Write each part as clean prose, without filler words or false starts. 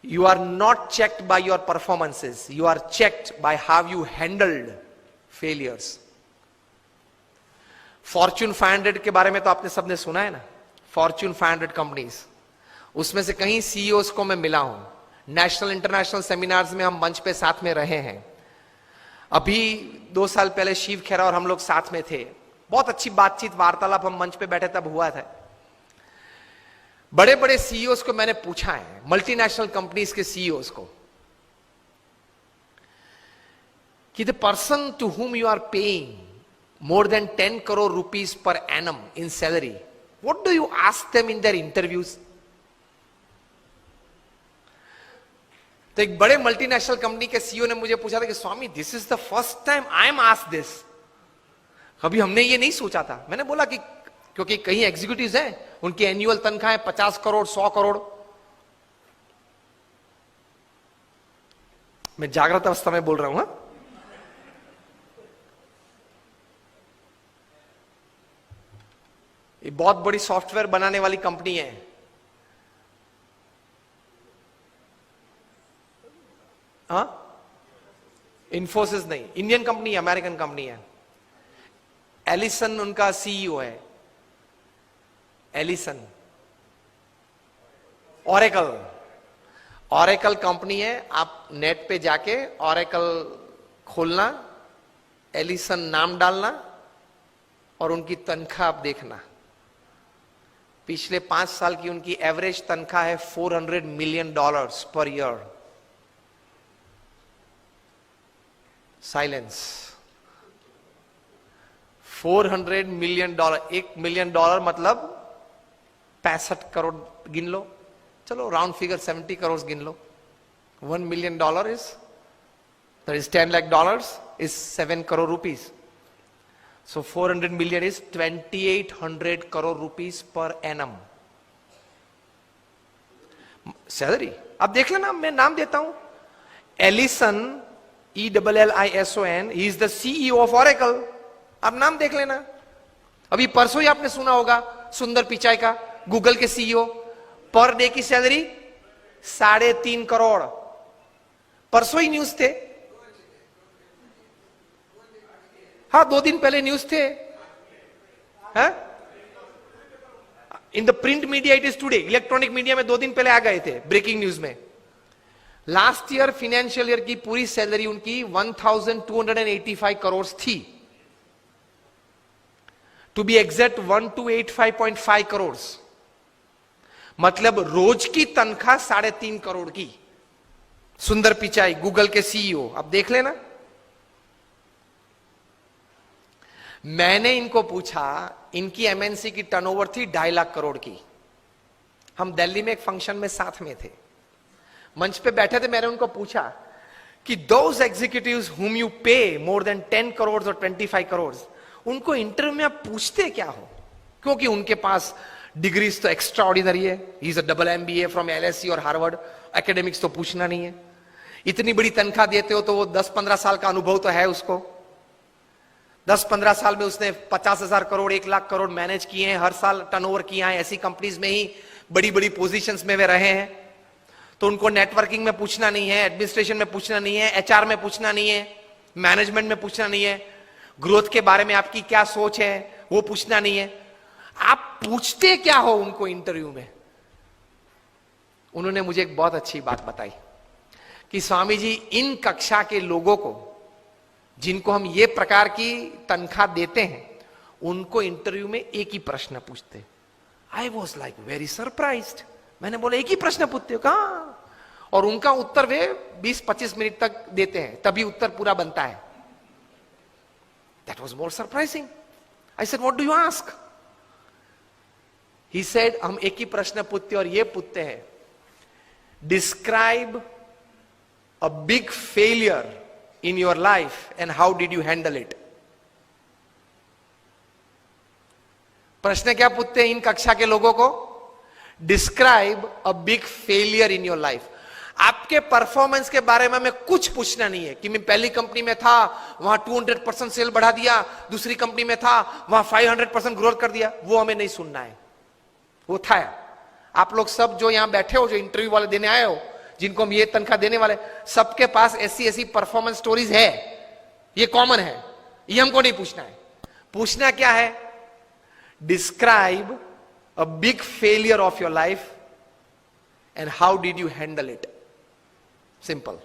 You are not checked by your performances. You are checked by how you handled failures. Fortune 500 के बारे में तो आपने सबने सुना है ना, Fortune 500 कंपनीज, उसमें से कहीं सीईओज को मैं मिला हूं, नेशनल इंटरनेशनल सेमिनार्स में हम मंच पे साथ में रहे हैं। अभी 2 साल पहले शिव खेरा और हम लोग साथ में थे, बहुत अच्छी बातचीत वार्तालाप हम मंच पे बैठे तब हुआ था। बड़े बड़े सीईओज को मैंने पूछा है, मल्टीनेशनल कंपनीज के सीईओज को, कि the person to whom you are paying more than 10 crore rupees per annum in salary, what do you ask them in their interviews? तो एक बड़े मल्टीनेशनल कंपनी के सीईओ ने मुझे पूछा था कि Swami, this is the first time I am asked this, कभी हमने ये नहीं सोचा था। मैंने बोला कि क्योंकि कई एग्जीक्यूटिव्स हैं, उनकी एनुअल तनख्वाह है 50 करोड़ 100 करोड़। मैं जागृत अवस्था में बोल रहा हूं। हा? ये बहुत बड़ी सॉफ्टवेयर बनाने वाली कंपनी है, हाँ, इन्फोसिस नहीं, इंडियन कंपनी, अमेरिकन कंपनी है। एलिसन उनका सीईओ है, एलिसन। ऑरेकल कंपनी है, आप नेट पे जाके ऑरेकल खोलना, एलिसन नाम डालना और उनकी तनख्वाह आप देखना। पिछले 5 साल की उनकी एवरेज तनख्वाह है $400 million per year. Silence. $400 million, $1 million मतलब 65 करोड़ गिन लो, चलो राउंड फिगर 70 करोड़ गिन लो। $1 million is 10 lakh is 7 crore rupees. So 400 million is 2800 crore rupees per annum salary. आप देख लेना, मैं नाम देता हूं, Allison, ELLISON, he is the CEO of Oracle। आप नाम देख लेना। अभी परसों ही आपने सुना होगा सुंदर पिचाई का, गूगल के सीईओ, पर डे की सैलरी 3.5 करोड़। परसों ही न्यूज थे, हाँ 2 दिन पहले न्यूज थे। In the print media it is today, electronic media में 2 दिन पहले आ गए थे ब्रेकिंग न्यूज में। लास्ट ईयर फाइनेंशियल ईयर की पूरी सैलरी उनकी 1285 करोड़ थी, टू बी एग्जैक्ट 1285.5 करोड़, मतलब रोज की तनख्वाह 3.5 करोड़ की। सुंदर पिचाई, गूगल के सीईओ, आप देख लेना। मैंने इनको पूछा, इनकी एमएनसी की टर्नओवर थी 2.5 लाख करोड़ की। हम दिल्ली में एक फंक्शन में साथ में थे, मंच पे बैठे थे, मैंने उनको पूछा कि दोज एग्जीक्यूटिव्स हुम यू पे मोर देन 10 करोड़ और 25 करोड़, उनको इंटरव्यू में आप पूछते क्या हो? क्योंकि उनके पास डिग्रीज तो एक्स्ट्रा ऑर्डिनरी है, he is a double MBA from LSE और हार्वर्ड, एकेडमिक्स तो पूछना नहीं है। इतनी बड़ी तनख्वाह देते हो तो वो 10-15 साल का अनुभव तो है उसको। 10-15 साल में उसने 50,000 करोड़ 1 लाख करोड़ मैनेज किए हैं, हर साल टर्नओवर किया है, ऐसी कंपनीज में ही बड़ी बड़ी पोजीशंस में वे रहे हैं। तो उनको नेटवर्किंग में पूछना नहीं है, एडमिनिस्ट्रेशन में पूछना नहीं है, HR में पूछना नहीं है, मैनेजमेंट में पूछना नहीं है, ग्रोथ के बारे में आपकी क्या सोच है वो पूछना नहीं है। आप पूछते क्या हो उनको इंटरव्यू में? उन्होंने मुझे एक बहुत अच्छी बात बताई कि स्वामी जी, इन कक्षा के लोगों को जिनको हम ये प्रकार की तनख्वाह देते हैं, उनको इंटरव्यू में एक ही प्रश्न पूछते। I was like very surprised. मैंने बोला एक ही प्रश्न पूछते हो? कहा? और उनका उत्तर वे 20-25 मिनट तक देते हैं, तभी उत्तर पूरा बनता है। That was more surprising. I said what do you ask? He said हम एक ही प्रश्न पूछते और ये पूछते हैं, describe a big failure in your life and how did you handle it? प्रश्न क्या पूछते हैं इन कक्षा के लोगों को? Describe a big failure in your life. आपके परफॉर्मेंस के बारे में हमें कुछ पूछना नहीं है कि मैं पहली कंपनी में था, वहां 200% सेल बढ़ा दिया, दूसरी कंपनी में था, वहां 500% ग्रोथ कर दिया, वो हमें नहीं सुनना है। वो था आप लोग सब जो यहां बैठे हो, जो इंटरव्यू वाले देने आए हो, जिनको हम ये तनख्वाह देने वाले, सबके पास ऐसी ऐसी परफॉर्मेंस स्टोरीज है, ये कॉमन है, ये हमको नहीं पूछना है। पूछना क्या है? Describe a big failure of your life and how did you handle it. Simple.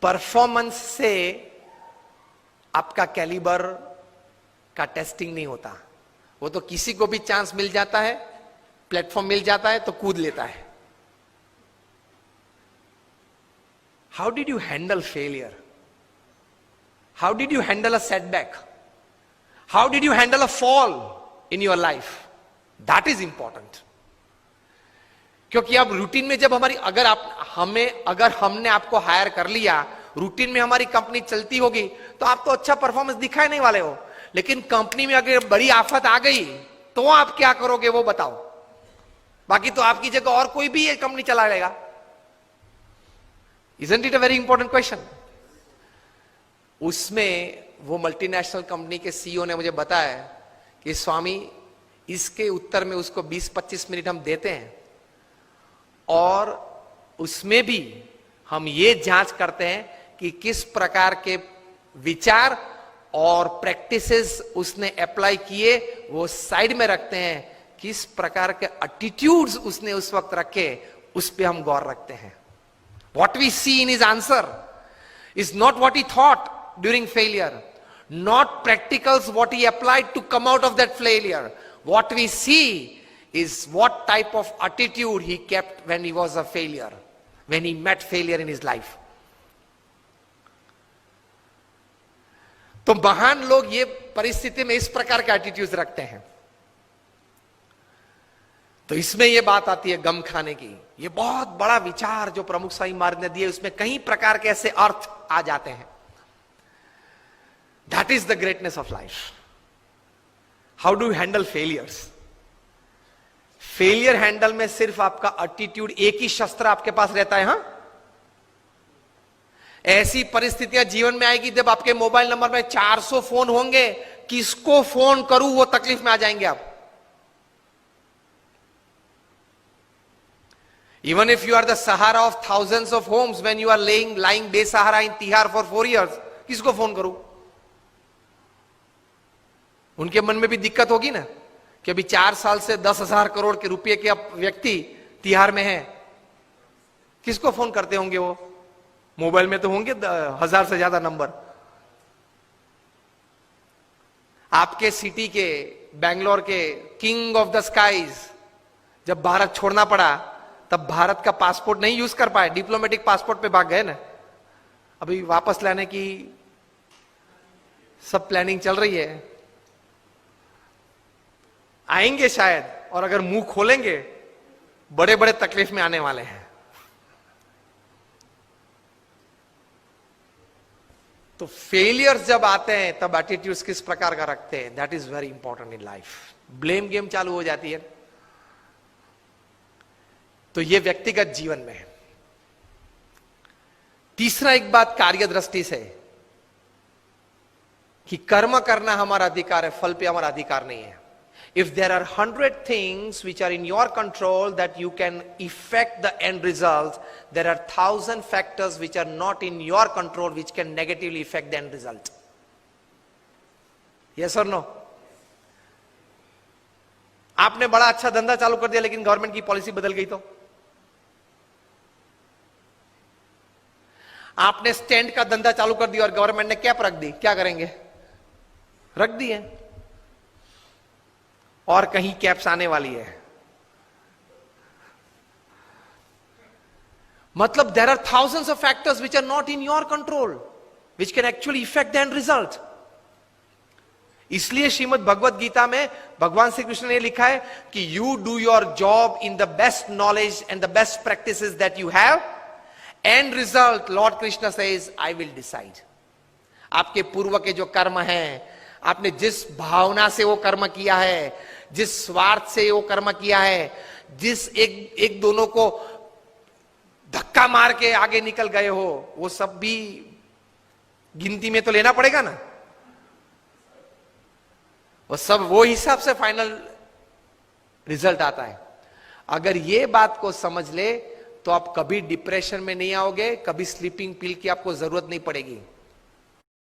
Performance से आपका कैलिबर का टेस्टिंग नहीं होता। वो तो किसी को भी चांस मिल जाता है, प्लेटफॉर्म मिल जाता है तो कूद लेता है। How did you handle failure? How did you handle a setback? How did you handle a fall in your life? That is important. क्योंकि अब रूटीन में जब हमारी, अगर हमने आपको हायर कर लिया, रूटीन में हमारी कंपनी चलती होगी, तो आप तो अच्छा परफॉर्मेंस दिखाए नहीं वाले हो। लेकिन कंपनी में अगर बड़ी आफत आ गई तो आप क्या करोगे वो बताओ। बाकी तो आपकी जगह और कोई भी ये कंपनी चला लेगा। Isn't it a very important question? उसमें वो मल्टीनेशनल कंपनी के सीईओ ने मुझे बताया कि स्वामी, इसके उत्तर में उसको 20-25 मिनट हम देते हैं और उसमें भी हम ये जांच करते हैं कि किस प्रकार के विचार और प्रैक्टिसेस उसने अप्लाई किए, वो साइड में रखते हैं। किस प्रकार के एटीट्यूड्स उसने उस वक्त रखे, उस पे हम गौर रखते हैं। What we see in his answer is not what he thought during failure, not practicals what he applied to come out of that failure. What we see is what type of attitude he kept when he was a failure, when he met failure in his life. तो महान लोग ये परिस्थिति में इस प्रकार के attitude रखते हैं। तो इसमें ये बात आती है गम खाने की। ये बहुत बड़ा विचार जो प्रमुख स्वामी महाराज ने दिए, उसमें कई प्रकार के ऐसे अर्थ आ जाते हैं। That is the greatness of life. How do you handle failures? Failure handle में सिर्फ आपका एटीट्यूड, एक ही शस्त्र आपके पास रहता है। हां, ऐसी परिस्थितियां जीवन में आएगी जब आपके मोबाइल नंबर में 400 फोन होंगे, किसको फोन करूं वो तकलीफ में आ जाएंगे आप। Even if you are the Sahara of thousands of homes, when you are lying बेसहारा in तिहार for 4 years, किसको फोन करूं? उनके मन में भी दिक्कत होगी ना कि अभी 4 साल से 10,000 करोड़ के रुपए के व्यक्ति तिहार में हैं। किसको फोन करते होंगे वो? मोबाइल में तो होंगे 1000 से ज्यादा नंबर। आपके सिटी के, बैंगलोर के किंग ऑफ द स्काईज जब भारत छोड़ना पड़ा, तब भारत का पासपोर्ट नहीं यूज कर पाए, डिप्लोमेटिक पासपोर्ट पे भाग गए ना। अभी वापस लाने की सब प्लानिंग चल रही है। आएंगे शायद, और अगर मुंह खोलेंगे बड़े बड़े तकलीफ में आने वाले हैं। तो फेलियर्स जब आते हैं तब एटीट्यूड्स किस प्रकार का रखते हैं, that is very important in life. Blame game चालू हो जाती है। तो ये व्यक्तिगत जीवन में है। तीसरा एक बात कार्य दृष्टि से कि कर्म करना हमारा अधिकार है, फल पे हमारा अधिकार नहीं है। If there are 100 things which are in your control that you can effect the end result, there are 1000 factors which are not in your control which can negatively effect the end result. Yes और no? आपने बड़ा अच्छा धंधा चालू कर दिया, लेकिन government की पॉलिसी बदल गई तो? आपने स्टैंड का धंधा चालू कर दिया और गवर्नमेंट ने कैप रख दी, क्या करेंगे? रख दी है, और कहीं कैप्स आने वाली है। मतलब there are thousands of factors which are not in your control which can actually effect the end result. इसलिए श्रीमद् भगवद गीता में भगवान श्री कृष्ण ने लिखा है कि you do your job in the best knowledge and the best practices that you have, and result Lord Krishna says I will decide. आपके पूर्व के जो कर्म हैं, आपने जिस भावना से वो कर्म किया है, जिस स्वार्थ से वो कर्म किया है, जिस एक दोनों को धक्का मार के आगे निकल गए हो, वो सब भी गिनती में तो लेना पड़ेगा ना। वो सब वो हिसाब से फाइनल रिजल्ट आता है। अगर ये बात को समझ ले तो आप कभी डिप्रेशन में नहीं आओगे, कभी स्लीपिंग पिल की आपको जरूरत नहीं पड़ेगी।